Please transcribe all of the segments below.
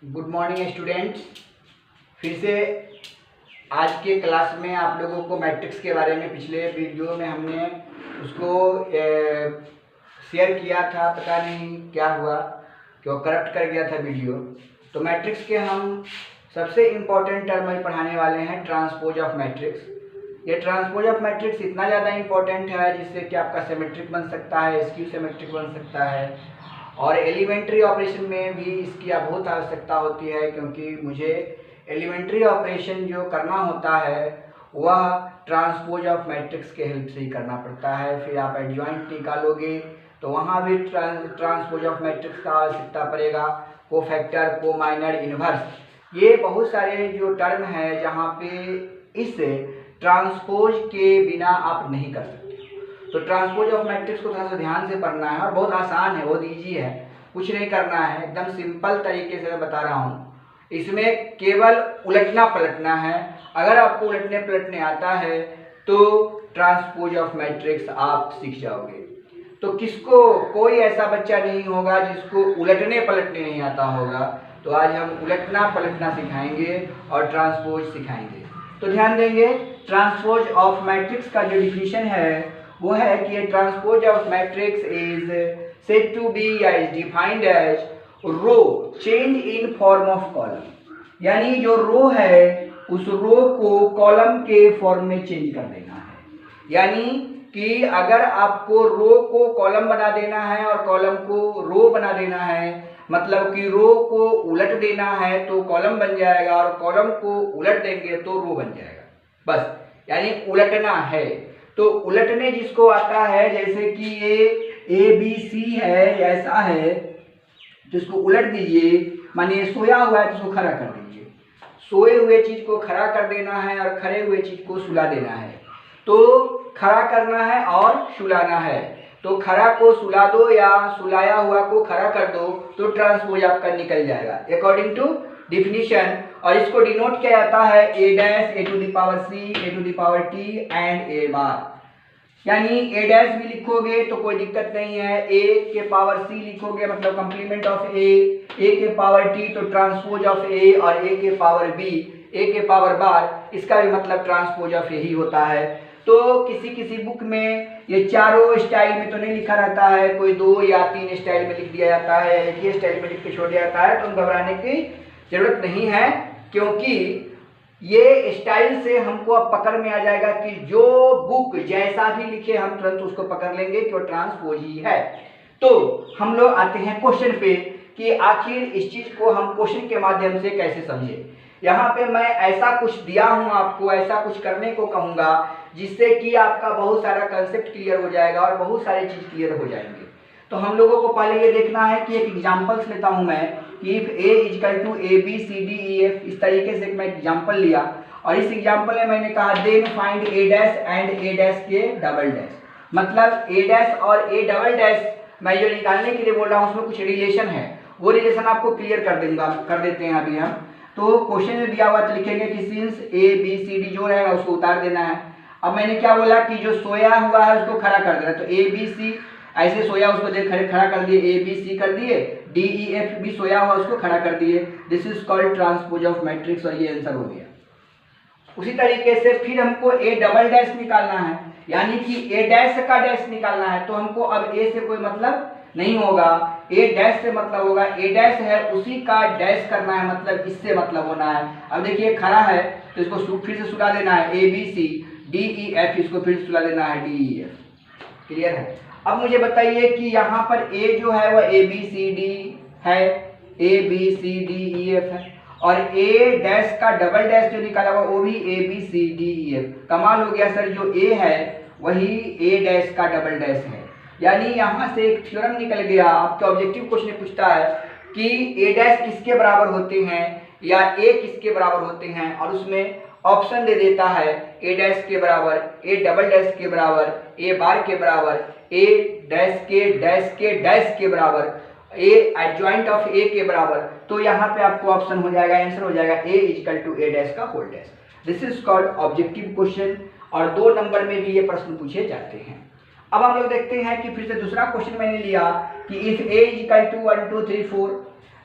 Good morning students. फिर से आज के क्लास में आप लोगों को मैट्रिक्स के बारे में पिछले वीडियो में हमने उसको शेयर किया था, पता नहीं क्या हुआ कि वो करप्ट कर गया था वीडियो। तो मैट्रिक्स के हम सबसे इम्पोर्टेंट टर्म में पढ़ाने वाले हैं ट्रांसपोज ऑफ मैट्रिक्स। ये ट्रांसपोज ऑफ मैट्रिक्स इतना ज़्यादा इम्पोर्टेंट है जिससे कि आपका सिमेट्रिक बन सकता है, स्क्यू सिमेट्रिक बन सकता है, और एलिमेंट्री ऑपरेशन में भी इसकी बहुत आवश्यकता होती है, क्योंकि मुझे एलिमेंट्री ऑपरेशन जो करना होता है वह ट्रांसपोज ऑफ मैट्रिक्स के हेल्प से ही करना पड़ता है। फिर आप एडजॉइंट निकालोगे तो वहाँ भी ट्रांसपोज ऑफ मैट्रिक्स का आवश्यकता पड़ेगा, कोफैक्टर, कोमाइनर, इन्वर्स, ये बहुत सारे जो टर्म है जहाँ पे इस ट्रांसपोज के बिना आप नहीं कर सकते। तो ट्रांसपोज ऑफ मैट्रिक्स को थोड़ा सा ध्यान से पढ़ना है और बहुत आसान है, बहुत इजी है, कुछ नहीं करना है, एकदम सिंपल तरीके से मैं बता रहा हूँ। इसमें केवल उलटना पलटना है। अगर आपको उलटने पलटने आता है तो ट्रांसपोज ऑफ मैट्रिक्स आप सीख जाओगे। तो किसको, कोई ऐसा बच्चा नहीं होगा जिसको उलटने पलटने नहीं आता होगा। तो आज हम उलटना पलटना सिखाएंगे और ट्रांसपोज सिखाएंगे। तो ध्यान देंगे, ट्रांसपोज ऑफ मैट्रिक्स का जो डिफिनीशन है वो है कि transpose of matrix is said to be या is defined as row change in form of column. यानी जो रो है उस रो को कॉलम के फॉर्म में चेंज कर देना है। यानी कि अगर आपको रो को कॉलम बना देना है और कॉलम को रो बना देना है, मतलब कि रो को उलट देना है तो कॉलम बन जाएगा और कॉलम को उलट देंगे तो रो बन जाएगा। बस, यानी उलटना है। तो उलटने जिसको आता है, जैसे कि ये ABC है, ऐसा है तो इसको उलट दीजिए, मानिए सोया हुआ है तो इसको खड़ा कर दीजिए। सोए हुए चीज को खड़ा कर देना है और खड़े हुए चीज को सुला देना है। तो खड़ा करना है और सुलाना है, तो खड़ा को सुला दो या सुलाया हुआ को खड़ा कर दो तो ट्रांसपोज आपका निकल जाएगा अकॉर्डिंग टू डिफिनीशन। और इसको डिनोट किया जाता है a dash, a to the power c, a to the power t and a bar. यानी a डैश भी लिखोगे तो कोई दिक्कत नहीं है, a के पावर c लिखोगे मतलब कंप्लीमेंट ऑफ a के पावर t तो ट्रांसपोज ऑफ a, और a के पावर b, a के पावर बार, इसका भी मतलब ट्रांसपोज ऑफ a ही होता है। तो किसी किसी बुक में ये चारों स्टाइल में तो नहीं लिखा रहता है, कोई 2 या 3 स्टाइल में लिख दिया जाता है, एक ही स्टाइल में लिख के छोड़ दिया जाता है। तो घबराने की जरूरत नहीं है, क्योंकि ये स्टाइल से हमको अब पकड़ में आ जाएगा कि जो बुक जैसा भी लिखे हम तुरंत उसको पकड़ लेंगे कि वो ट्रांसपोज ही है। तो हम लोग आते हैं क्वेश्चन पे कि आखिर इस चीज को हम क्वेश्चन के माध्यम से कैसे समझे। यहाँ पे मैं ऐसा कुछ दिया हूँ आपको, ऐसा कुछ करने को कहूँगा जिससे कि आपका बहुत सारा कंसेप्ट क्लियर हो जाएगा और बहुत सारी चीज क्लियर हो जाएंगे। तो हम लोगों को पहले ये देखना है कि एक एग्जाम्पल्स लेता हूँ मैं कि if a equal to ABCDEF, इस तरीके से मैं एग्जाम्पल लिया और इस एग्जाम्पल में मैंने कहा then find a dash and a dash के डबल डैश। मतलब a डैश और a डबल डैश मैं जो निकालने के लिए बोल रहा हूँ उसमें कुछ रिलेशन है, वो रिलेशन आपको क्लियर कर देते हैं अभी हम। तो क्वेश्चन में दिया हुआ तो लिखेंगे कि सिंस ABCD जो रहेगा उसको उतार देना है। अब मैंने क्या बोला कि जो सोया हुआ है उसको खड़ा कर देना, तो ABC ऐसे सोया उसको खड़ा कर दिए, ABC कर दिए, DEF भी सोया हुआ उसको खड़ा कर दिए। This is called transpose of matrix और ये आंसर हो गया। उसी तरीके से फिर हमको A डबल डैश निकालना है, यानी कि A डैश का डैश निकालना है। तो हमको अब A से कोई मतलब नहीं होगा, A डैश से मतलब होगा, A डैश है उसी का डैश करना है, मतलब इससे मतलब होना है। अब देखिए खड़ा है तो इसको फिर से सुला देना है ABC DEF, इसको फिर सुला देना है DEF। क्लियर है? अब मुझे बताइए कि यहाँ पर A जो है वह ABCD है, ABCDEF है, और A डैश का डबल डैश जो निकाला हुआ वो भी ABCDEF। कमाल हो गया सर, जो A है वही A डैश का डबल डैश है। यानी यहाँ से एक थ्योरम निकल गया। आपके ऑब्जेक्टिव क्वेश्चन पूछता है कि A डैश किसके बराबर होते हैं या A किसके बराबर होते हैं, और उसमें ऑप्शन दे देता है A डैश के बराबर, A डबल डैश के बराबर, A बार के बराबर, A डैश के डैश के बराबर, A एडजॉइंट ऑफ A के बराबर। तो यहाँ पे आपको ऑप्शन हो जाएगा, आंसर हो जाएगा A equal to A dash का whole dash. This is called objective question, और 2 नंबर में भी ये प्रश्न पूछे जाते हैं। अब हम लोग देखते हैं कि फिर से दूसरा क्वेश्चन मैंने लिया कि if A equal to 1 2 3 4,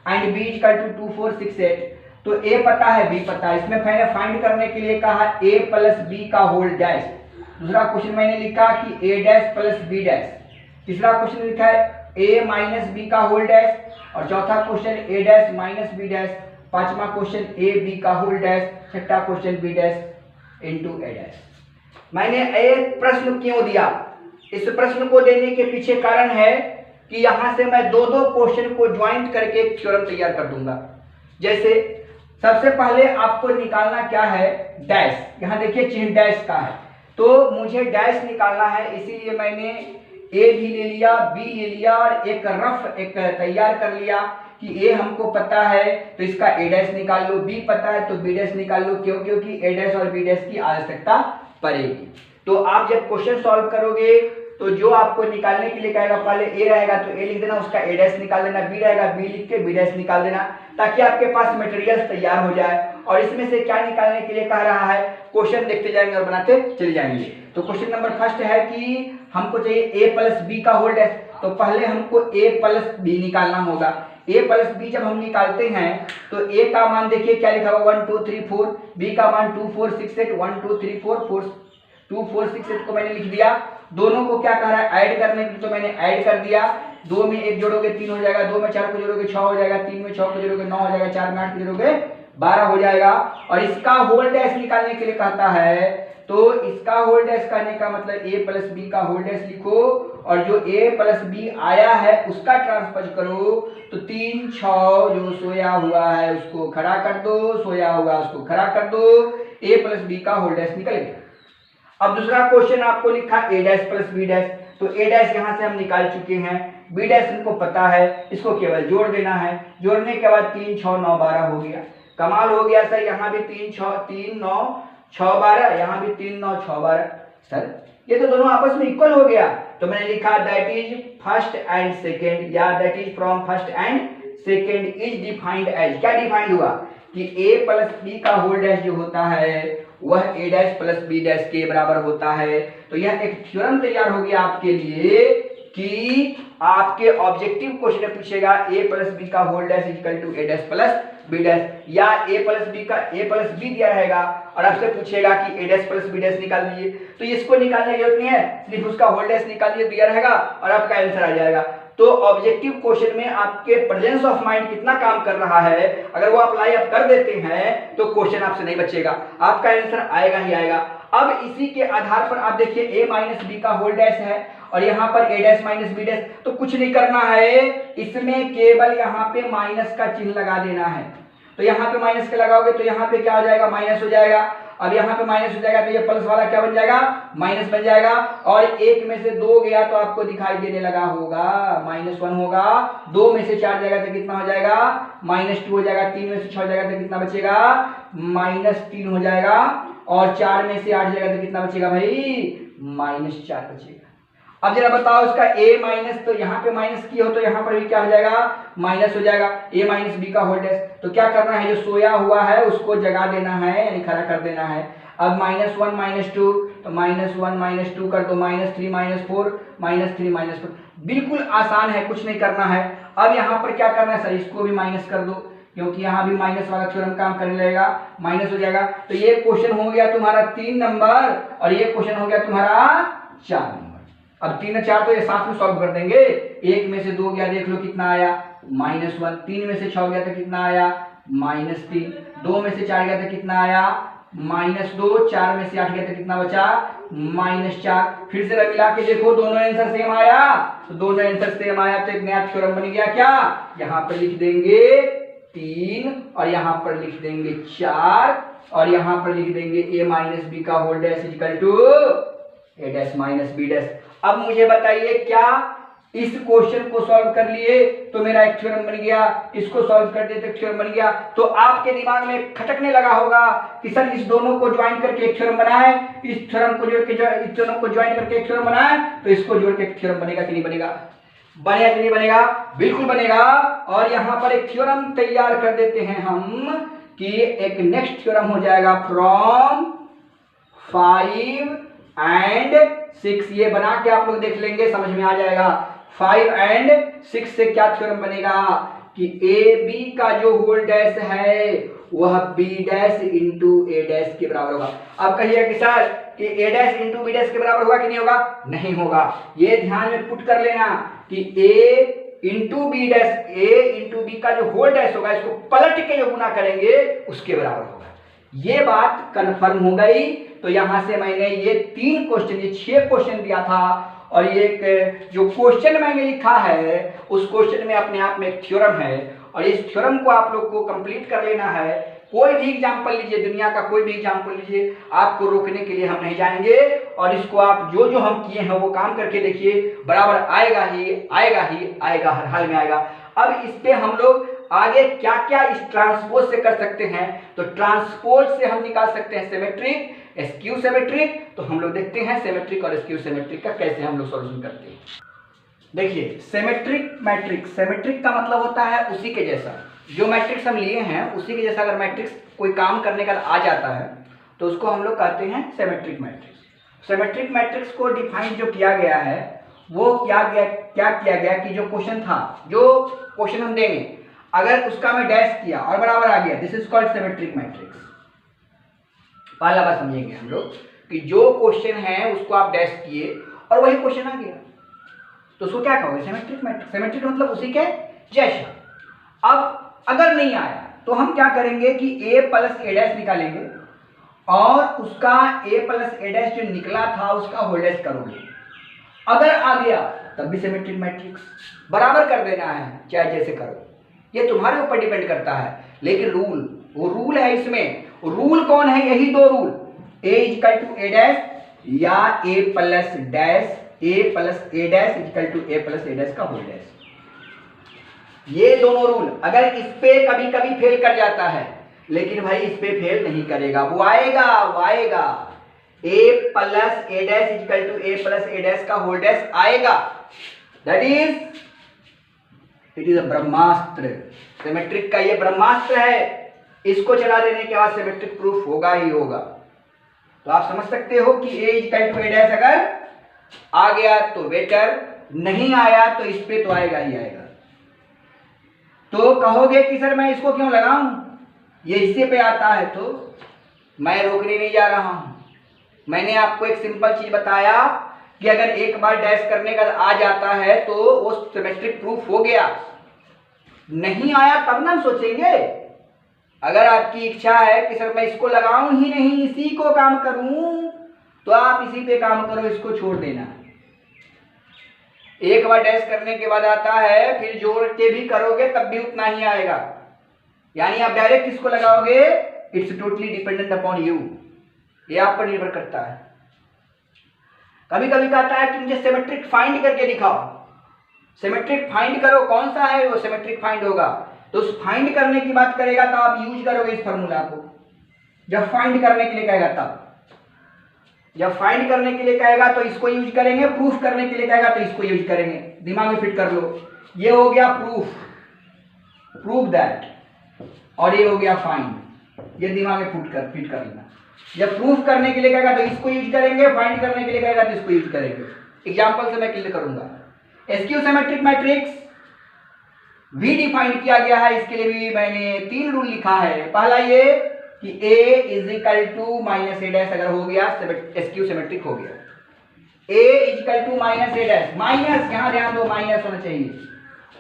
and B equal to 2 4 6 8। तो ए पता है, बी पता है, इसमें मैंने फाइंड करने के लिए कहा ए प्लस बी का होल डैश। दूसरा क्वेश्चन मैंने लिखा कि ए डैश प्लस बी डैश। तीसरा क्वेश्चन लिखा है ए माइनस बी का होल डैश, और चौथा क्वेश्चन ए डैश माइनस बी डैश। पांचवा क्वेश्चन ए बी का होल डैश। छठा क्वेश्चन बी डैश इंटू ए डैश। मैंने एक प्रश्न क्यों दिया? इस प्रश्न को देने के पीछे कारण है कि यहां से मैं दो दो क्वेश्चन को ज्वाइंट करके एक थ्योरम तैयार कर दूंगा। जैसे सबसे पहले आपको निकालना क्या है, डैश। यहां देखिए चिन्ह डैश का है, तो मुझे डैश निकालना है, इसीलिए मैंने ए भी ले लिया, बी ले लिया और एक रफ एक तैयार कर लिया कि ए हमको पता है तो इसका ए डैश निकाल लो, बी पता है तो बी डैश निकाल लो। क्यों? क्योंकि ए डैश और बी डैश की आवश्यकता पड़ेगी। तो आप जब क्वेश्चन सॉल्व करोगे तो जो आपको निकालने के लिए कहेगा, पहले ए रहेगा तो ए लिख देना, उसका ए डैश निकाल देना, बी रहेगा बी लिख के बी डैश निकाल देना, ताकि आपके पास मटेरियल तैयार हो जाए। और इसमें से क्या निकालने के लिए कह रहा है, क्वेश्चन देखते जाएंगे और बनाते चले जाएंगे। तो क्वेश्चन नंबर फर्स्ट है कि हमको चाहिए ए प्लस बी का होल डैश। तो पहले हमको ए प्लस बी निकालना होगा। ए प्लस बी जब हम निकालते हैं तो ए का मान देखिए क्या लिखा हुआ 1 2 3 4, बी का मान 2 4 6 8, 1 2 3 4 4 2 4 6 8 को मैंने लिख दिया। दोनों को क्या कह रहा है, ऐड करने के लिए, तो मैंने ऐड कर दिया। 2 में 1 जोड़ोगे 3 हो जाएगा, 2 में 4 को जोड़ोगे 6 हो जाएगा, 3 में 6 को जोड़ोगे 9 हो जाएगा, 4 में 8 को जोड़ोगे 12 हो जाएगा। और इसका होल डैश निकालने के लिए कहता है, तो इसका होल डैश करने का मतलब ए प्लस बी का होल डैश लिखो, और जो ए प्लस बी आया है उसका ट्रांसपोज करो। तो 3 6 जो सोया हुआ है उसको खड़ा कर दो, सोया हुआ उसको खड़ा कर दो, ए प्लस बी का होल डैश निकल गया। अब दूसरा क्वेश्चन आपको लिखा ए डैश प्लस बी डैश। तो ए डैश यहां से हम निकाल चुके हैं, बी डैश हमको पता है, इसको केवल जोड़ देना है। जोड़ने के बाद 3 6 9 12 हो गया। कमाल हो गया सर, यहाँ भी 3 9 6 12, यहाँ भी 3 9 6 12। सर ये तो दोनों आपस में इक्वल हो गया। तो मैंने लिखा that is first and second, या that is from first and second is defined as. क्या डिफाइंड हुआ कि ए प्लस बी का होल डैश जो होता है वह A dash plus B dash के बराबर होता है। तो यह एक थ्योरम तैयार हो गया आपके लिए कि आपके ऑब्जेक्टिव क्वेश्चन पूछेगा ए प्लस बी का whole dash equal to A dash plus B dash, या ए प्लस बी का ए प्लस बी दिया रहेगा और आपसे पूछेगा कि ए डैश प्लस बी डैश निकाल दीजिए। तो इसको निकालने की जरूरत नहीं है, सिर्फ उसका होल डैश निकाल दीजिए, दिया रहेगा और आपका आंसर आ जाएगा। तो ऑब्जेक्टिव क्वेश्चन में आपके प्रेजेंस ऑफ माइंड कितना काम कर रहा है, अगर वो अप्लाई आप कर देते हैं तो क्वेश्चन आपसे नहीं बचेगा, आपका आंसर आएगा ही आएगा। अब इसी के आधार पर आप देखिए ए माइनस बी का होल डैश है और यहाँ पर ए डैश माइनस बी डैश। तो कुछ नहीं करना है, इसमें केवल यहाँ पे माइनस का चिन्ह लगा देना है। तो यहाँ पे माइनस के लगाओगे तो यहाँ पे क्या हो जाएगा, माइनस हो जाएगा। अब यहाँ पे माइनस हो जाएगा तो ये प्लस वाला क्या बन जाएगा, माइनस बन जाएगा। और एक में से 2 गया तो आपको दिखाई देने लगा होगा -1 होगा। 2 में से 4 जाएगा तो कितना हो जाएगा, -2 हो जाएगा। 3 में से 6 जाएगा तो कितना बचेगा, -3 हो जाएगा। और 4 में से 8 जाएगा तो कितना बचेगा भाई, -4 बचेगा। अब जरा बताओ इसका a माइनस, तो यहाँ पे माइनस किया हो तो यहाँ पर भी क्या हो जाएगा, माइनस हो जाएगा। a माइनस बी का होल डैश। तो क्या करना है, जो सोया हुआ है उसको जगा देना है, यानी खड़ा कर देना है। अब -1 -2, तो -1 -2 कर दो, -3 -4 -3 -4। बिल्कुल आसान है, कुछ नहीं करना है। अब यहाँ पर क्या करना है सर, इसको भी माइनस कर दो, क्योंकि यहाँ भी माइनस वाला थ्योरम काम करने लगेगा, माइनस हो जाएगा। तो ये क्वेश्चन हो गया तुम्हारा 3 नंबर और ये क्वेश्चन हो गया तुम्हारा 4 नंबर। अब 3 और 4 तो ये साथ में सॉल्व कर देंगे। 1 में से 2 गया, देख लो कितना आया, -1। 3 में से 6 गया तो कितना आया, -3। 2 में से 4 गया तो कितना आया, -2। 4 में से 8 गया तो कितना बचा, -4। फिर से मिला के देखो, दोनों आंसर सेम आया। तो दोनों आंसर सेम आया तो एक नया थ्योरम बन गया। क्या, यहाँ पर लिख देंगे 3 और यहाँ पर लिख देंगे 4 और यहाँ पर लिख देंगे a माइनस बी का whole dash equal to a dash minus B dash. अब मुझे बताइए, क्या इस क्वेश्चन को सॉल्व कर लिए तो मेरा एक थ्योरम बन गया, इसको सॉल्व कर दिए तो थ्योरम बन गया। तो आपके दिमाग में खटकने लगा होगा कि सर इस दोनों को ज्वाइन करके एक थ्योरम बनाए, इस थ्योरम को जोड़ के इस दोनों को ज्वाइन करके एक थ्योरम बनाए, तो इसको जोड़ के एक थ्योरम बनेगा कि नहीं बनेगा, बनेगा कि नहीं बनेगा, बिल्कुल बनेगा। और यहाँ पर एक थ्योरम तैयार कर देते हैं हम कि एक नेक्स्ट थ्योरम हो जाएगा फ्रॉम 5 एंड 6। ये बना के आप लोग देख लेंगे, समझ में आ जाएगा। 5 एंड 6 से क्या थ्योरम बनेगा, कि ए बी का जो होल डैश है वह बी डैश इंटू ए डैश के बराबर होगा। अब कहिए कि सर कि ए डैश इंटू बी डैश के बराबर होगा कि नहीं होगा? नहीं होगा। ये ध्यान में पुट कर लेना कि ए इंटू बी डैश, ए इंटू बी का जो होल डैश होगा इसको पलट के जो गुना करेंगे उसके बराबर होगा। ये बात कंफर्म हो गई। तो यहां से मैंने ये 3 क्वेश्चन, ये 6 क्वेश्चन दिया था और ये जो क्वेश्चन मैंने लिखा है उस क्वेश्चन में अपने आप में एक थ्योरम है और इस थ्योरम को आप लोग को कंप्लीट कर लेना है। कोई भी एग्जाम्पल लीजिए, दुनिया का कोई भी एग्जाम्पल लीजिए, आपको रोकने के लिए हम नहीं जाएंगे और इसको आप जो जो हम किए हैं वो काम करके देखिए, बराबर आएगा ही आएगा ही आएगा, हर हाल में आएगा। अब इस पे हम लोग आगे क्या क्या इस ट्रांसपोज से कर सकते हैं, तो ट्रांसपोज से हम निकाल सकते हैं सिमेट्रिक, स्क्यू सिमेट्रिक। तो हम लोग देखते हैं सिमेट्रिक और स्क्यू सिमेट्रिक का कैसे हम लोग सॉल्यूशन करते हैं। देखिए सिमेट्रिक मैट्रिक्स, सिमेट्रिक का मतलब होता है उसी के जैसा, जो मैट्रिक्स हम लिए हैं उसी के जैसा अगर मैट्रिक्स कोई काम करने का आ जाता है तो उसको हम लोग कहते हैं सिमेट्रिक मैट्रिक्स। सिमेट्रिक मैट्रिक्स को डिफाइन जो किया गया है वो क्या किया गया कि जो क्वेश्चन था, जो क्वेश्चन हम देंगे अगर उसका मैं डैश किया और बराबर आ गया, this is called symmetric matrix. पहला बात समझेंगे हम लोग कि जो क्वेश्चन है उसको आप डैश किए और वही क्वेश्चन आ गया तो उसको क्या कहोगे? Symmetric matrix. सिमेट्रिक मतलब उसी के जैसा। अब अगर नहीं आया तो हम क्या करेंगे कि a प्लस ए डैश निकालेंगे और उसका a प्लस ए डैश जो निकला था उसका होल डैश करोगे। अगर आ गया तब भी सिमेट्रिक मैट्रिक्स, बराबर कर देना है चाहे जैसे करो, ये तुम्हारे ऊपर डिपेंड करता है। लेकिन वो रूल है इसमें, रूल कौन है? यही 2 rule, a equal to A dash या a plus dash, a plus A dash equal to a plus A dash का होल डैश। ये दोनों रूल अगर इस पे कभी कभी फेल कर जाता है, लेकिन भाई इस पे फेल नहीं करेगा, वो आएगा a plus A dash equal to a plus A dash का होल डैश आएगा। That is it is a ब्रह्मास्त्र। सिमेट्रिक का ये ब्रह्मास्त्र है, इसको चला देने के बाद सिमेट्रिक प्रूफ होगा ही होगा। तो आप समझ सकते हो कि a equal to A dash अगर आ गया तो बेटर, नहीं आया तो इस पे तो आएगा ही आएगा। तो कहोगे कि सर मैं इसको क्यों लगाऊं, ये हिस्से पे आता है, तो मैं रोकने नहीं जा रहा हूं। मैंने आपको एक सिंपल चीज बताया कि अगर एक बार डैश करने का आ जाता है तो वो सिमेट्रिक प्रूफ हो गया। नहीं आया तब ना सोचेंगे। अगर आपकी इच्छा है कि सर मैं इसको लगाऊं ही नहीं, इसी को काम करूं, तो आप इसी पे काम करो, इसको छोड़ देना। एक बार डैश करने के बाद आता है, फिर जोड़ के भी करोगे तब भी उतना ही आएगा। यानी आप डायरेक्ट किसको लगाओगे, it's totally dependent upon you, ये आप पर निर्भर करता है। कभी कभी कहता है कि मुझे सिमेट्रिक फाइंड करके दिखाओ, सिमेट्रिक फाइंड करो, कौन सा है वो सिमेट्रिक फाइंड होगा। तो उस फाइंड करने की बात करेगा तो आप यूज करोगे इस फॉर्मूला को। जब फाइंड करने के लिए कहेगा तब, जब फाइंड करने के लिए कहेगा तो इसको यूज करेंगे, प्रूफ करने के लिए कहेगा तो इसको यूज करेंगे। दिमाग में फिट कर लो, ये हो गया प्रूफ, प्रूफ दैट, और ये हो गया फाइंड, ये दिमाग में फिट कर लेना। जब प्रूफ करने के लिए कहेगा तो इसको यूज करेंगे, फाइंड करने के लिए कहेगा तो इसको यूज करेंगे। एग्जांपल से मैं क्लियर करूंगा। स्क्यू सिमेट्रिक मैट्रिक्स भी डिफाइन किया गया है, इसके लिए भी मैंने 3 रूल लिखा है। पहला ये कि a is equal to minus A dash अगर हो गया स्क्यू सिमेट्रिक हो गया। a equal to minus A dash, minus यहां ध्यान दो, माइनस होना चाहिए।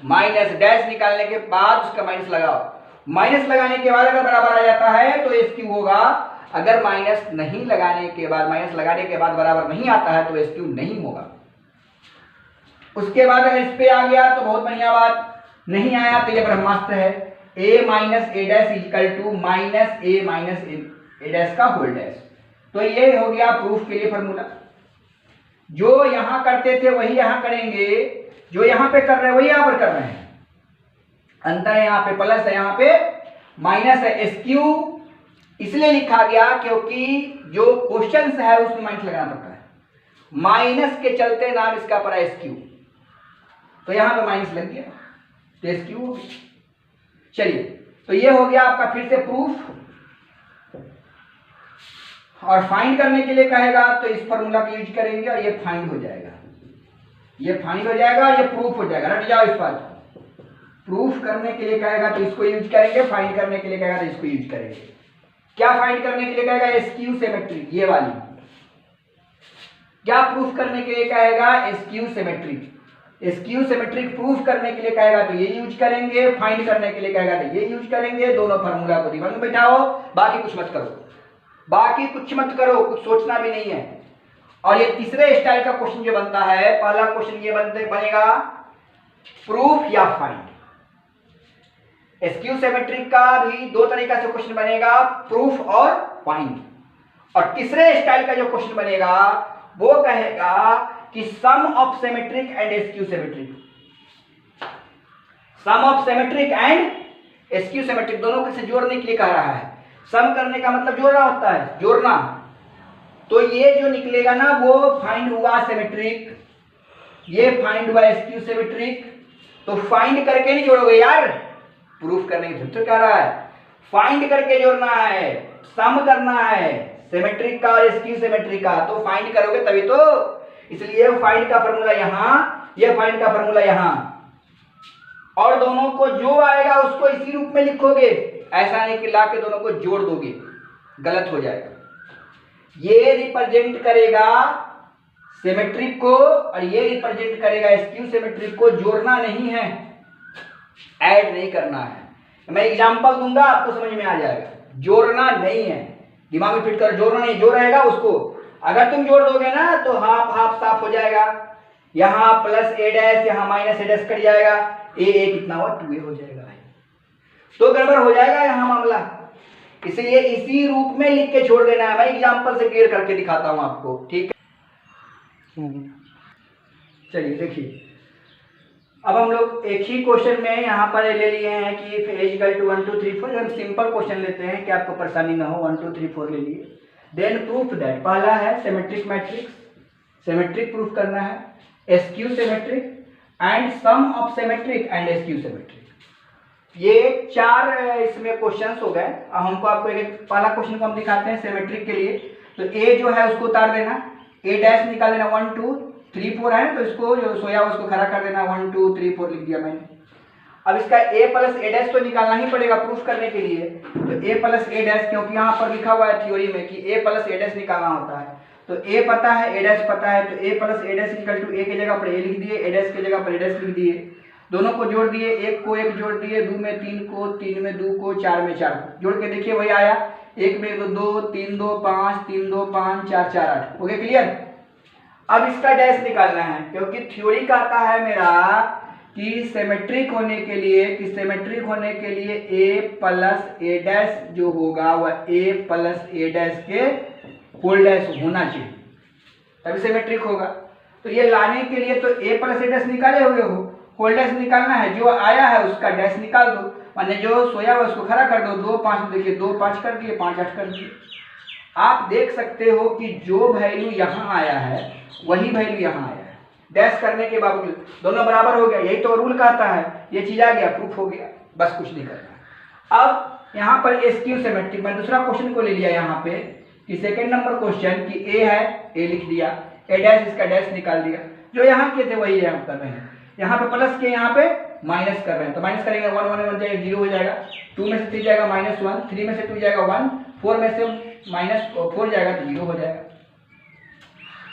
माइनस डैश निकालने के बाद उसका माइनस लगाओ, माइनस लगाने के बाद अगर बराबर आ जाता है तो स्क्यू होगा। अगर माइनस नहीं लगाने के बाद, माइनस लगाने के बाद बराबर नहीं आता है तो स्क्यू नहीं होगा। उसके बाद अगर इस पे आ गया तो बहुत बढ़िया बात, नहीं आया तो ये ब्रह्मास्त्र है। a minus A dash equal to minus A dash का होल डैश। तो ये हो गया प्रूफ के लिए फॉर्मूला। जो यहां करते थे वही यहां करेंगे, जो यहां पे कर रहे हैं वही यहां पर कर रहे हैं। अंतर है, यहां पे प्लस है, यहां पे माइनस है। स्क्यू इसलिए लिखा गया क्योंकि जो क्वेश्चंस है उसमें माइनस लगाना पड़ता है, माइनस के चलते नाम इसका पड़ा स्क्यू। तो यहां पे माइनस लग गया तो स्क्यू हो गया। चलिए, तो ये हो गया आपका फिर से प्रूफ। और फाइंड करने के लिए कहेगा तो इस फॉर्मूला का यूज करेंगे और ये फाइंड हो जाएगा, ये फाइंड हो जाएगा, ये प्रूफ हो जाएगा। रट जाओ इस बात को। प्रूफ करने के लिए कहेगा तो इसको यूज करेंगे, फाइंड करने के लिए कहेगा तो इसको यूज करेंगे। क्या फाइंड करने के लिए कहेगा? एसक्यू सिमेट्रिक, ये वाली। क्या प्रूफ करने के लिए कहेगा? SQ symmetric. SQ symmetric proof करने के लिए कहेगा तो ये यूज करेंगे, फाइंड करने के लिए कहेगा तो ये यूज करेंगे। दोनों फार्मूला को दिमाग में बैठाओ, बाकी कुछ मत करो, बाकी कुछ मत करो, कुछ सोचना भी नहीं है। और ये तीसरे स्टाइल का क्वेश्चन जो बनता है, पहला क्वेश्चन ये बनेगा प्रूफ या फाइंड। एसक्यू सिमेट्रिक का भी दो तरीका से क्वेश्चन बनेगा, प्रूफ और फाइंड। और तीसरे स्टाइल का जो क्वेश्चन बनेगा वो कहेगा कि sum of symmetric and skew symmetric. Sum of symmetric and skew symmetric दोनों को से जोड़ने के लिए कह रहा है। सम करने का मतलब जोड़ना होता है, जोड़ना। तो ये जो निकलेगा ना वो फाइंड हुआ सिमेट्रिक, ये फाइंड हुआ एसक्यू सिमेट्रिक। तो फाइंड करके नहीं जोड़ोगे यार, प्रूफ करने की तो कह रहा है, फाइंड करके जोड़ना है, सम करना है सिमेट्रिक का और एसक्यू सिमेट्रिक का, तो फाइंड करोगे तभी तो। इसलिए फाइंड का फार्मूला यहां, ये फाइंड का फार्मूला यहां, और दोनों को जो आएगा उसको इसी रूप में लिखोगे। ऐसा नहीं कि ला के दोनों को जोड़ दोगे, गलत हो जाएगा। ये रिप्रेजेंट करेगा सिमेट्रिक को और ये रिप्रेजेंट करेगा एसक्यू सिमेट्रिक को। जोड़ना नहीं है, ऐड नहीं करना है। मैं एग्जांपल दूंगा, आपको समझ में आ जाएगा। जोड़ना नहीं है, दिमाग में फिट कर, जोड़ना नहीं। जो रहेगा उसको अगर तुम जोड़ दोगे ना तो हाफ हाफ साफ हो जाएगा। यहां प्लस ए डैश, यहां माइनस ए डैश कट जाएगा, ए कितना हुआ? 2a हो जाएगा भाई, तो गड़बड़ हो जाएगा यहां मामला। इसलिए इसी रूप में लिख के छोड़ देना है। मैं एग्जांपल से क्लियर करके दिखाता हूं आपको, ठीक है? चलिए देखिए, अब हम लोग एक ही क्वेश्चन में यहाँ पर ले लिए हैं कि इफ a इक्वल टू 1 2 3 4। हम सिंपल क्वेश्चन लेते हैं कि आपको परेशानी ना हो। 1 2 3 4 ले लिए। देन प्रूफ दैट, पहला है सिमेट्रिक मैट्रिक्स, सिमेट्रिक प्रूफ करना है, skew symmetric and sum of symmetric and skew symmetric. ये चार इसमें क्वेश्चंस हो गए। हमको आपको एक पहला क्वेश्चन को हम दिखाते हैं सिमेट्रिक के लिए। तो ए जो है उसको उतार देना, ए डैश निकाल देना, 1 2 3 4 है तो इसको जो सोया उसको खड़ा कर देना, 1 2 3 4 लिख दिया मैंने। अब इसका a प्लस ए डैश तो निकालना ही पड़ेगा प्रूफ करने के लिए। तो a प्लस ए डैश, क्योंकि यहाँ पर लिखा हुआ है थ्योरी में कि a प्लस ए डैश निकालना होता है। तो a पता है, ए डैश पता है, तो a plus A dash equal to a की जगह पर a लिख दिए, ए डैश की जगह पर ए डैश लिख दिए। दोनों को जोड़ दिए, एक को एक जोड़ दिए, 2 में 3 को, 3 में 2 को, 4 में 4 को जोड़ के देखिए वही आया। 1 में 2 3 2 5 3 2 5 4 4 8। Okay clear? अब इसका डैश निकालना है, क्योंकि थ्योरी का आता है मेरा कि सिमेट्रिक होने के लिए a प्लस ए डैश जो होगा वह a प्लस ए डैश के होल डैश होना चाहिए, तभी सिमेट्रिक होगा। तो ये लाने के लिए तो a प्लस ए डैश निकाले हुए हो, होल डैश निकालना है, जो आया है उसका डैश निकाल दो, माने जो सोया हुआ उसको खड़ा कर दो। 2 5 देखिए, 2 5 कर दिए, 5 8 कर दिए। आप देख सकते हो कि जो वैल्यू यहाँ आया है वही वैल्यू यहाँ आया है, डैश करने के बावजूद दोनों बराबर हो गया। यही तो रूल कहता है, ये चीज आ गया, प्रूफ हो गया, बस कुछ नहीं करना। अब यहाँ पर एसक्यू सिमेट्रिक, मैं दूसरा क्वेश्चन को ले लिया यहाँ पे कि सेकंड नंबर क्वेश्चन कि ए है, ए लिख दिया, ए डैश इसका डैश निकाल दिया। जो यहाँ के थे वही हम कर रहे हैं, यहाँ पे प्लस के यहाँ पे माइनस कर रहे हैं। तो माइनस करेंगे 1 1 1 जाएगा, 0 हो जाएगा। 2 में से 3 जाएगा -1, 3 में से 2 जाएगा 1, 4 में से -4 जाएगा तो 0 हो जाएगा।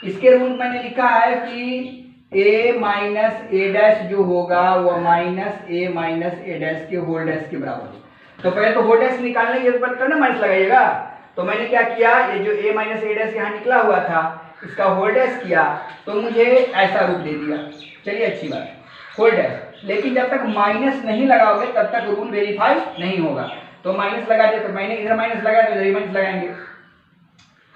इसके रूल मैंने लिखा है कि a माइनस ए डैश जो होगा वो माइनस ए डैश के होल डैश के बराबर है। तो पहले तो होल डैश निकालने की जरूरत ना माइनस लगाइएगा। तो मैंने क्या किया, ये जो a माइनस ए डैश यहाँ निकला हुआ था इसका होल डैश किया तो मुझे ऐसा रूप दे दिया। चलिए अच्छी बात, होल डैश। लेकिन जब तक माइनस नहीं लगाओगे तब तक रूल वेरीफाई नहीं होगा। तो माइनस लगा दिया, तो मैंने इधर माइनस लगाया तो इधर माइनस लगाएंगे,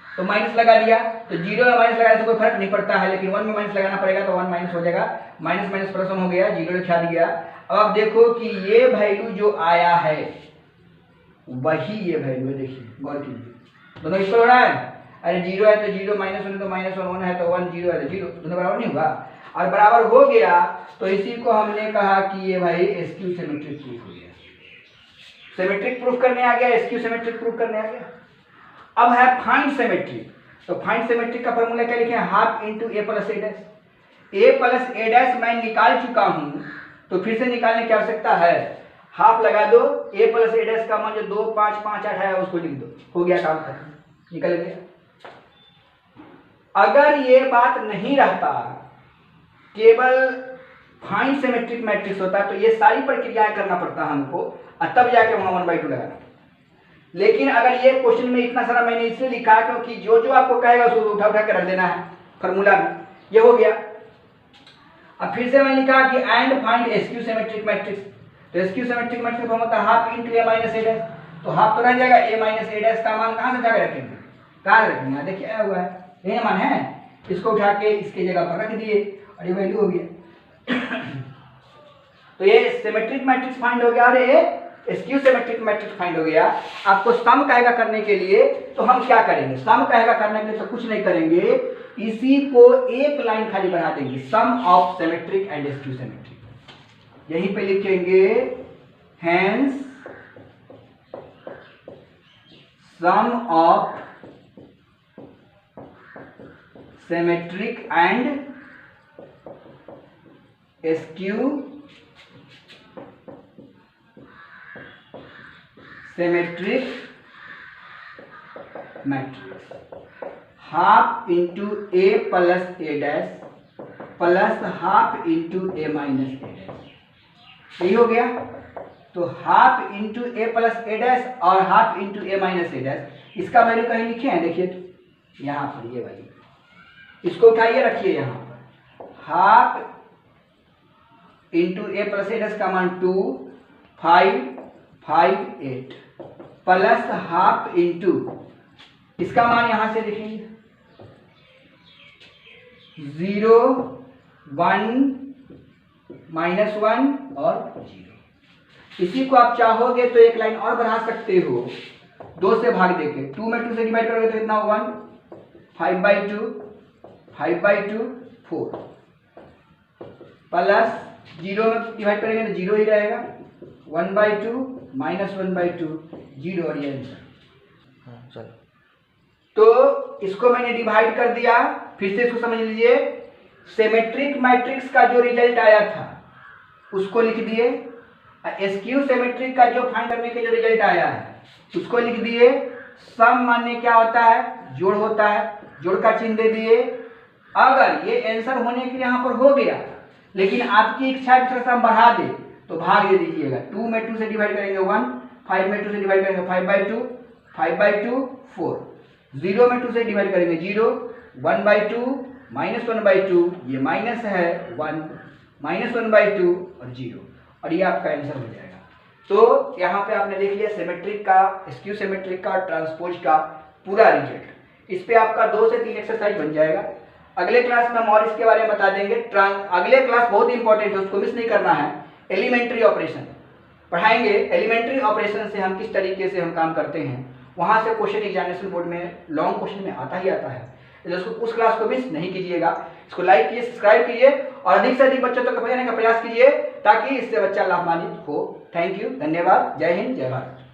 तो माइनस लगा दिया। तो 0 में माइनस लगाने से कोई फर्क नहीं पड़ता है, लेकिन 1 में माइनस लगाना पड़ेगा तो 1 माइनस हो जाएगा, माइनस माइनस प्लस 1 हो गया, 0 लिखा दिया। अब आप देखो कि ये वैल्यू जो आया है वही ये वैल्यू है, देखिए गौर कीजिए, दोनों इक्वल हो रहा है। अरे 0 है तो 0, -1 है तो -1, 1 है तो 1, 0 है तो 0, दोनों बराबर नहीं होगा। और बराबर हो गया तो इसी को हमने कहा कि ये भाई एसक्यू सिमेट्रिक प्रूफ हो गया। सिमेट्रिक प्रूफ करने आ गया, एसक्यू सिमेट्रिक प्रूफ करने आ गया। अब है फाइंड सिमेट्रिक। तो फाइंड सिमेट्रिक का फॉर्मूला क्या लिखे हैं, half into A plus A dash. A plus A dash मैं निकाल चुका हूं, तो तो फिर से निकालने की आवश्यकता है, हाफ लगा दो, a प्लस ए डैश का मान जो 2 5 5 8 है उसको लिख दो, हो गया काम खत्म, निकल गया। अगर ये बात नहीं रहता, केवल फाइंड सिमेट्रिक मैट्रिक्स होता तो ये सारी प्रक्रियाएं करना पड़ता हमको और तब जाके वहां 1/2 लगाना। लेकिन अगर ये क्वेश्चन में इतना सारा मैंने इसलिए लिखा क्योंकि जो जो आपको कहेगा उसको उठा उठा के रख देना है फॉर्मूला में, ये हो गया। अब फिर से मैंने लिखा कि and find SQ symmetric matrix, तो एसक्यू सिमेट्रिक मैट्रिक्स फॉर्म होता है half into A minus A dash, तो हाफ तो रह जाएगा, ए माइनस ए डैश का मान कहां से जाकर रखेंगे, कहां रखेंगे, देखिए आया हुआ है, ये मान है, इसको उठा के इसके जगह पर रख दिए और ये वैल्यू हो गया। तो ये सिमेट्रिक मैट्रिक्स फाइंड हो गया और ये एसक्यू सिमेट्रिक मैट्रिक्स फाइंड हो गया। आपको सम कहेगा करने के लिए तो हम क्या करेंगे, सम कहेगा करने के लिए तो कुछ नहीं करेंगे, इसी को एक लाइन खाली बढ़ा देंगे, sum of symmetric and skew symmetric, यहीं पे लिखेंगे hence sum of symmetric and skew symmetric matrix half into A plus A dash plus half into A minus A dash, यही हो गया। तो half into A plus A dash और half into A minus A dash, इसका value कहीं लिखे हैं, देखिए तो यहाँ पर ये वैल्यू, इसको उठाइए रखिए यहाँ पर, half into A plus A dash का मान 2 5 5 8 प्लस हाफ इंटू इसका मान यहां से लिखेंगे 0 1 -1 और 0। इसी को आप चाहोगे तो एक लाइन और बढ़ा सकते हो, 2 से भाग देके, 2 में 2 से डिवाइड करोगे तो कितना 1 5/2 5/2 4 प्लस 0 में डिवाइड करेंगे तो 0 ही रहेगा, 1/2 -1/2 0 और ये आंसर। चलो तो इसको मैंने डिवाइड कर दिया, फिर से इसको समझ लीजिए, सिमेट्रिक मैट्रिक्स का जो रिजल्ट आया था उसको लिख दिए, एसक्यू सिमेट्रिक का जो फाइंड करने के जो रिजल्ट आया है उसको लिख दिए, सम माने क्या होता है, जोड़ होता है, जोड़ का चिन्ह दे दिए। अगर ये आंसर होने के लिए यहाँ पर हो गया, लेकिन आपकी इच्छा है कि हम बढ़ा दे तो भाग दे दीजिएगा, 2 में 2 से डिवाइड करेंगे 1, 5 में 2 से डिवाइड करेंगे 5/2 5/2 4, 0 में 2 से डिवाइड करेंगे 0, 1/2 -1/2, ये माइनस है 1 -1/2 और 0, और ये आपका आंसर हो जाएगा। तो यहाँ पे आपने देख लिया सिमेट्रिक का, एसक्यू सिमेट्रिक का, ट्रांसपोज का पूरा रिजल्ट। इस पे आपका 2 से 3 एक्सरसाइज बन जाएगा। अगले क्लास में हम और इसके बारे में बता देंगे। अगले क्लास बहुत इंपॉर्टेंट है, उसको मिस नहीं करना है। एलिमेंट्री ऑपरेशन पढ़ाएंगे, एलिमेंट्री ऑपरेशन से हम किस तरीके से हम काम करते हैं, वहां से क्वेश्चन एग्जामिनेशन बोर्ड में लॉन्ग क्वेश्चन में आता ही आता है। इसको उस क्लास को मिस नहीं कीजिएगा। इसको लाइक कीजिए, सब्सक्राइब कीजिए और अधिक से अधिक बच्चों तक पहुंचाने का प्रयास कीजिए ताकि इससे बच्चा लाभान्वित हो। थैंक यू, धन्यवाद, जय हिंद, जय भारत।